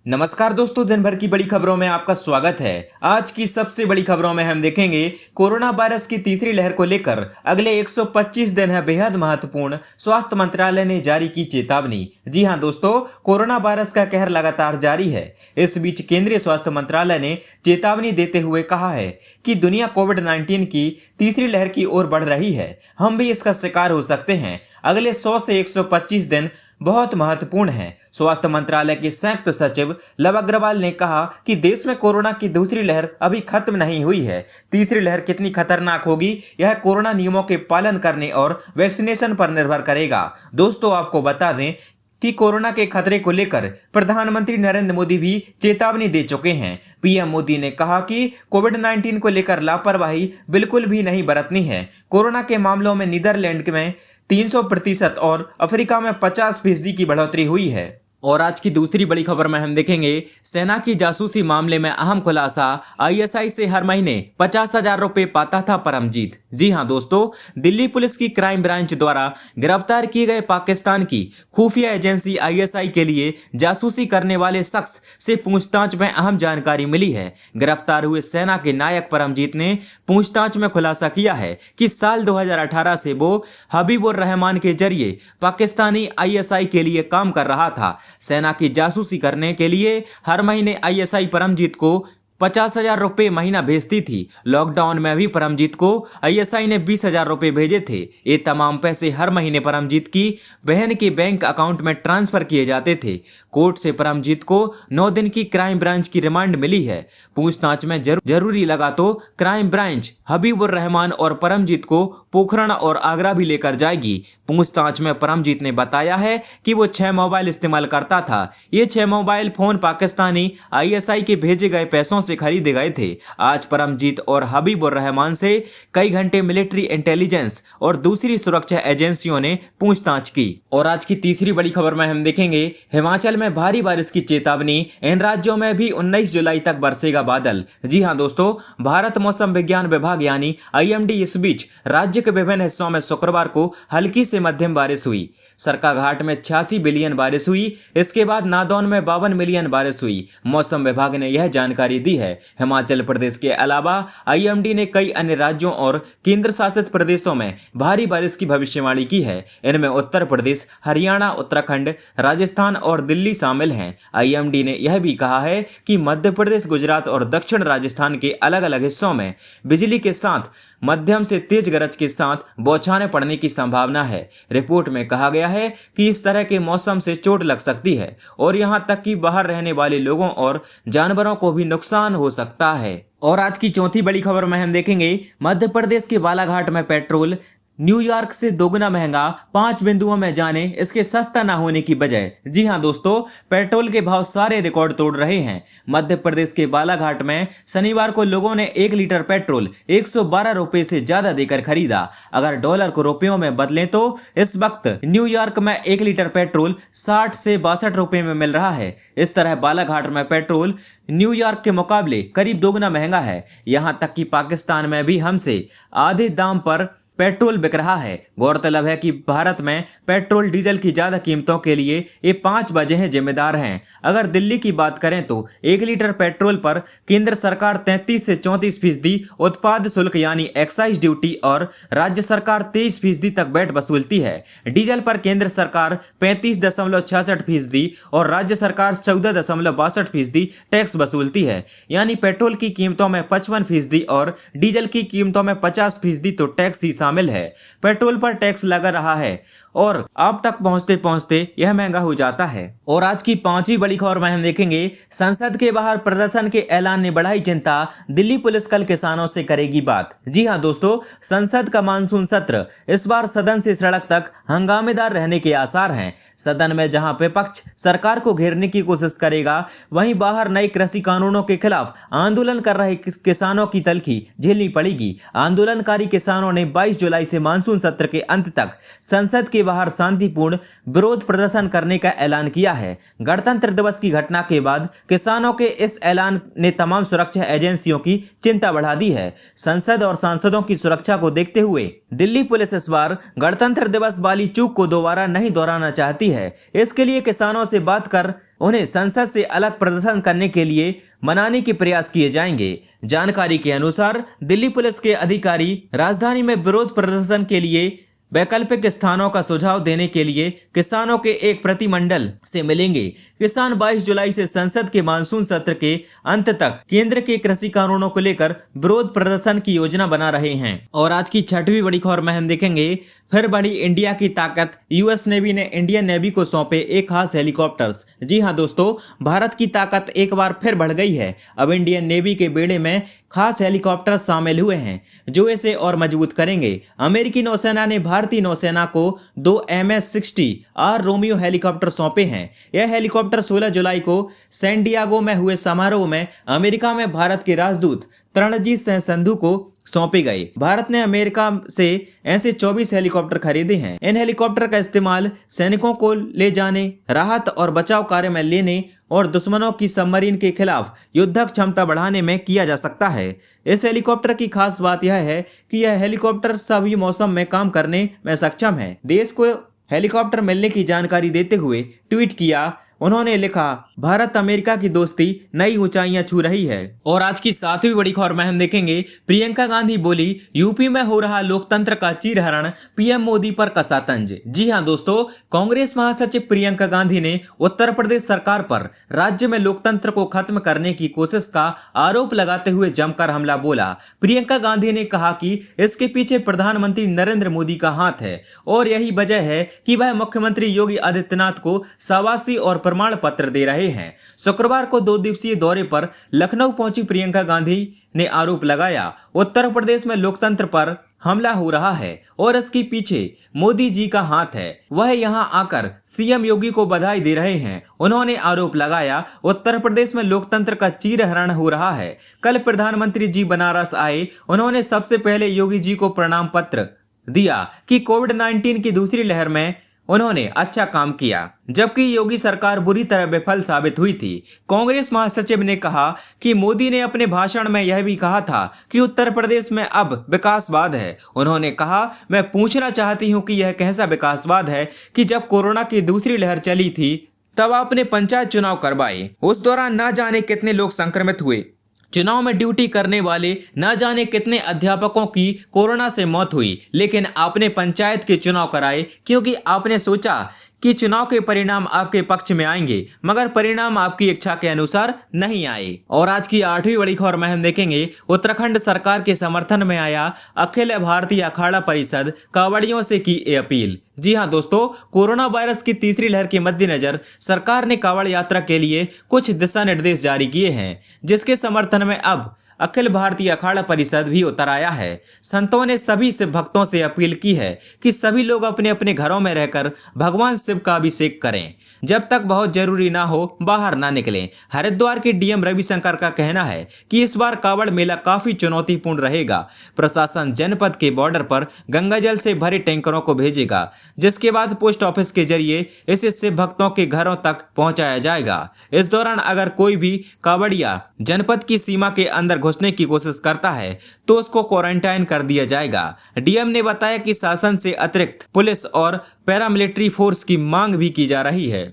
नमस्कार दोस्तों, दिन भर की बड़ी खबरों में आपका स्वागत है। आज की सबसे बड़ी खबरों में हम देखेंगे कोरोना वायरस की तीसरी लहर को लेकर अगले 125 दिन है बेहद महत्वपूर्ण, स्वास्थ्य मंत्रालय ने जारी की चेतावनी। जी हां दोस्तों, कोरोना वायरस का कहर लगातार जारी है। इस बीच केंद्रीय स्वास्थ्य मंत्रालय ने चेतावनी देते हुए कहा है कि दुनिया कोविड-19 की तीसरी लहर की ओर बढ़ रही है। हम भी इसका शिकार हो सकते हैं। अगले 100 से 125 दिन बहुत महत्वपूर्ण है। स्वास्थ्य मंत्रालय के संयुक्त सचिव लव अग्रवाल ने कहा कि देश में कोरोना की दूसरी लहर अभी खत्म नहीं हुई है। तीसरी लहर कितनी खतरनाक होगी, यह कोरोना नियमों के पालन करने और वैक्सीनेशन पर निर्भर करेगा। दोस्तों, आपको बता दें कि कोरोना के खतरे को लेकर प्रधानमंत्री नरेंद्र मोदी भी चेतावनी दे चुके हैं। पीएम मोदी ने कहा कि कोविड-19 को लेकर लापरवाही बिल्कुल भी नहीं बरतनी है। कोरोना के मामलों में नीदरलैंड में 300% और अफ्रीका में 50% की बढ़ोतरी हुई है। और आज की दूसरी बड़ी खबर में हम देखेंगे सेना की जासूसी मामले में अहम खुलासा, आईएसआई से हर महीने 50,000 रुपए पाता था परमजीत। जी हां दोस्तों, दिल्ली पुलिस की क्राइम ब्रांच द्वारा गिरफ्तार किए गए पाकिस्तान की खुफिया एजेंसी आईएसआई के लिए जासूसी करने वाले शख्स से पूछताछ में अहम जानकारी मिली है। गिरफ्तार हुए सेना के नायक परमजीत ने पूछताछ में खुलासा किया है कि साल 2018 से वो हबीबुर रहमान के जरिए पाकिस्तानी आईएसआई के लिए काम कर रहा था। सेना की जासूसी करने के लिए हर महीने आईएसआई परमजीत को 50,000 रुपए महीना भेजती थी। लॉकडाउन में भी परमजीत को आईएसआई ने 20,000 रुपए भेजे थे। ये तमाम पैसे हर महीने परमजीत की बहन के बैंक अकाउंट में ट्रांसफर किए जाते थे। कोर्ट से परमजीत को 9 दिन की क्राइम ब्रांच की रिमांड मिली है। पूछताछ में जरूरी लगा तो क्राइम ब्रांच हबीबुर रहमान और परमजीत को पोखरण और आगरा भी लेकर जाएगी। पूछताछ में परमजीत ने बताया है कि वो 6 मोबाइल इस्तेमाल करता था। ये 6 मोबाइल फोन पाकिस्तानी आईएसआई के भेजे गए पैसों से खरीदे गए थे। आज परमजीत और हबीबुर रहमान से कई घंटे मिलिट्री इंटेलिजेंस और दूसरी सुरक्षा एजेंसियों ने पूछताछ की। और आज की तीसरी बड़ी खबर में हम देखेंगे हिमाचल में भारी बारिश की चेतावनी, इन राज्यों में भी 19 जुलाई तक बरसेगा बादल। जी हां दोस्तों, भारत मौसम विज्ञान विभाग यानी आईएमडी इस बीच राज्य के विभिन्न हिस्सों में शुक्रवार को हल्की से मध्यम बारिश हुई। सरकाघाट में 86 बिलियन बारिश हुई। इसके बाद नादौन में 52 मिलियन बारिश हुई। मौसम विभाग ने यह जानकारी दी है। हिमाचल प्रदेश के अलावा आईएमडी ने कई अन्य राज्यों और केंद्र शासित प्रदेशों में भारी बारिश की भविष्यवाणी की है। इनमें उत्तर प्रदेश, हरियाणा, उत्तराखंड, राजस्थान और दिल्ली शामिल हैं। आईएमडी ने यह भी कहा है कि मध्य प्रदेश, गुजरात और दक्षिण राजस्थान के अलग अलग हिस्सों में बिजली के साथ मध्यम से तेज गरज के साथ बौछारें पड़ने की संभावना है। रिपोर्ट में कहा गया है कि इस तरह के मौसम से चोट लग सकती है और यहां तक कि बाहर रहने वाले लोगों और जानवरों को भी नुकसान हो सकता है। और आज की चौथी बड़ी खबर में हम देखेंगे मध्य प्रदेश के बालाघाट में पेट्रोल न्यूयॉर्क से दोगुना महंगा, 5 बिंदुओं में जाने इसके सस्ता ना होने की वजह। जी हां दोस्तों, पेट्रोल के भाव सारे रिकॉर्ड तोड़ रहे हैं। मध्य प्रदेश के बालाघाट में शनिवार को लोगों ने 1 लीटर पेट्रोल 112 रुपए से ज्यादा देकर खरीदा। अगर डॉलर को रुपयों में बदलें तो इस वक्त न्यूयॉर्क में 1 लीटर पेट्रोल 60 से 62 रुपए में मिल रहा है। इस तरह बालाघाट में पेट्रोल न्यूयॉर्क के मुकाबले करीब दोगुना महंगा है। यहां तक कि पाकिस्तान में भी हमसे आधे दाम पर पेट्रोल बिक रहा है। गौरतलब है कि भारत में पेट्रोल डीजल की ज्यादा कीमतों के लिए ये 5 वजहें जिम्मेदार हैं। अगर दिल्ली की बात करें तो 1 लीटर पेट्रोल पर केंद्र सरकार 33 से 34% उत्पाद शुल्क यानी एक्साइज ड्यूटी और राज्य सरकार 23% तक वैट वसूलती है। डीजल पर केंद्र सरकार 35.66% और राज्य सरकार 14.62% टैक्स वसूलती है। यानी पेट्रोल की कीमतों में 55% और डीजल की कीमतों में 50% तो टैक्स ही शामिल है। पेट्रोल पर टैक्स लगा रहा है और आप तक पहुंचते पहुंचते यह महंगा हो जाता है। और आज की 5वीं बड़ी खबर में हम देखेंगे संसद के बाहर प्रदर्शन के ऐलान ने बढ़ाई चिंता, दिल्ली पुलिस कल किसानों से करेगी बात। जी हां दोस्तों, संसद का मानसून सत्र इस बार सदन से सड़क तक हंगामेदार रहने के आसार हैं। सदन में जहां विपक्ष सरकार को घेरने की कोशिश करेगा, वहीं बाहर नए कृषि कानूनों के खिलाफ आंदोलन कर रहे किसानों की तलखी झेलनी पड़ेगी। आंदोलनकारी किसानों ने 22 22 जुलाई से मानसून सत्र के अंत तक संसद के बाहर शांतिपूर्ण विरोध प्रदर्शन करने का ऐलान किया है। गणतंत्र दिवस की घटना के बाद किसानों के इस ऐलान ने तमाम सुरक्षा एजेंसियों की चिंता बढ़ा दी है। संसद और सांसदों की सुरक्षा को देखते हुए दिल्ली पुलिस इस बार गणतंत्र दिवस वाली चूक को दोबारा नहीं दोहराना चाहती है। इसके लिए किसानों से बात कर उन्हें संसद से अलग प्रदर्शन करने के लिए मनाने के प्रयास किए जाएंगे। जानकारी के अनुसार दिल्ली पुलिस के अधिकारी राजधानी में विरोध प्रदर्शन के लिए वैकल्पिक स्थानों का सुझाव देने के लिए किसानों के एक प्रतिनिधिमंडल से मिलेंगे। किसान 22 जुलाई से संसद के मानसून सत्र के अंत तक केंद्र के कृषि कानूनों को लेकर विरोध प्रदर्शन की योजना बना रहे हैं। और आज की छठवीं बड़ी खबर में हम देखेंगे, फिर बढ़ी इंडिया की ताकत। यूएस नेवी ने इंडियन नेवी को सौंपे एक खास हेलीकॉप्टर्स। जी हां दोस्तों, भारत की ताकत एक बार फिर बढ़ गई है। अब इंडियन नेवी के बेड़े में खास हेलीकॉप्टर शामिल हुए हैं जो इसे और मजबूत करेंगे। अमेरिकी नौसेना ने भारतीय नौसेना को 2 MS-60 आर रोमियो हेलीकॉप्टर सौंपे हैं। यह हेलीकॉप्टर 16 जुलाई को सैन डिएगो में हुए समारोह में अमेरिका में भारत के राजदूत तरणजीत सिंह संधू को सौंपे गए। भारत ने अमेरिका से ऐसे 24 हेलीकॉप्टर खरीदे हैं। इन हेलीकॉप्टर का इस्तेमाल सैनिकों को ले जाने, राहत और बचाव कार्य में लेने और दुश्मनों की सबमरीन के खिलाफ युद्धक क्षमता बढ़ाने में किया जा सकता है। इस हेलीकॉप्टर की खास बात यह है कि यह हेलीकॉप्टर सभी मौसम में काम करने में सक्षम है। देश को हेलीकॉप्टर मिलने की जानकारी देते हुए ट्वीट किया उन्होंने लिखा, भारत अमेरिका की दोस्ती नई ऊंचाइयां छू रही है। और आज की 7वीं बड़ी खबर में हम देखेंगे, प्रियंका गांधी बोली यूपी में हो रहा लोकतंत्र का चीरहरण, पीएम मोदी पर कसा तंज। जी हां दोस्तों, कांग्रेस महासचिव प्रियंका गांधी ने उत्तर प्रदेश सरकार पर राज्य में लोकतंत्र को खत्म करने की कोशिश का आरोप लगाते हुए जमकर हमला बोला। प्रियंका गांधी ने कहा कि इसके पीछे प्रधानमंत्री नरेंद्र मोदी का हाथ है और यही वजह है कि वह मुख्यमंत्री योगी आदित्यनाथ को शाबाशी और प्रमाण पत्र दे रहे हैं। शुक्रवार को 2 दिवसीय दौरे पर लखनऊ पहुंची प्रियंका गांधी ने आरोप लगाया, उत्तर प्रदेश में लोकतंत्र पर हमला हो रहा है और इसके पीछे मोदी जी का हाथ है। वह यहां आकर सीएम योगी को बधाई दे रहे हैं। उन्होंने आरोप लगाया, उत्तर प्रदेश में लोकतंत्र का चीरहरण हो रहा है। कल प्रधानमंत्री जी बनारस आए, उन्होंने सबसे पहले योगी जी को प्रणाम पत्र दिया कि कोविड-19 की दूसरी लहर में उन्होंने अच्छा काम किया, जबकि योगी सरकार बुरी तरह विफल साबित हुई थी। कांग्रेस महासचिव ने कहा कि मोदी ने अपने भाषण में यह भी कहा था कि उत्तर प्रदेश में अब विकासवाद है। उन्होंने कहा, मैं पूछना चाहती हूं कि यह कैसा विकासवाद है कि जब कोरोना की दूसरी लहर चली थी तब आपने पंचायत चुनाव करवाए, उस दौरान न जाने कितने लोग संक्रमित हुए, चुनाव में ड्यूटी करने वाले न जाने कितने अध्यापकों की कोरोना से मौत हुई, लेकिन आपने पंचायत के चुनाव कराए क्योंकि आपने सोचा कि चुनाव के परिणाम आपके पक्ष में आएंगे, मगर परिणाम आपकी इच्छा के अनुसार नहीं आए। और आज की 8वीं बड़ी खबर में हम देखेंगे, उत्तराखंड सरकार के समर्थन में आया अखिल भारतीय अखाड़ा परिषद, कांवड़ियों से की अपील। जी हां दोस्तों, कोरोना वायरस की तीसरी लहर के मद्देनजर सरकार ने कांवड़ यात्रा के लिए कुछ दिशा निर्देश जारी किए हैं, जिसके समर्थन में अब अखिल भारतीय अखाड़ा परिषद भी उतर आया है। संतों ने सभी शिव भक्तों से अपील की है कि सभी लोग अपने अपने घरों में रहकर भगवान शिव का अभिषेक करें, जब तक बहुत जरूरी ना हो बाहर ना निकलें। हरिद्वार के डीएम रविशंकर का कहना है कि इस बार कांवड़ मेला काफी चुनौतीपूर्ण रहेगा। प्रशासन जनपद के बॉर्डर पर गंगा जल से भरे टैंकरों को भेजेगा, जिसके बाद पोस्ट ऑफिस के जरिए इसे शिव भक्तों के घरों तक पहुंचाया जाएगा। इस दौरान अगर कोई भी कांवड़िया जनपद की सीमा के अंदर घुसने की कोशिश करता है तो उसको क्वारंटाइन कर दिया जाएगा। डीएम ने बताया कि शासन से अतिरिक्त पुलिस और पैरामिलिट्री फोर्स की मांग भी की जा रही है।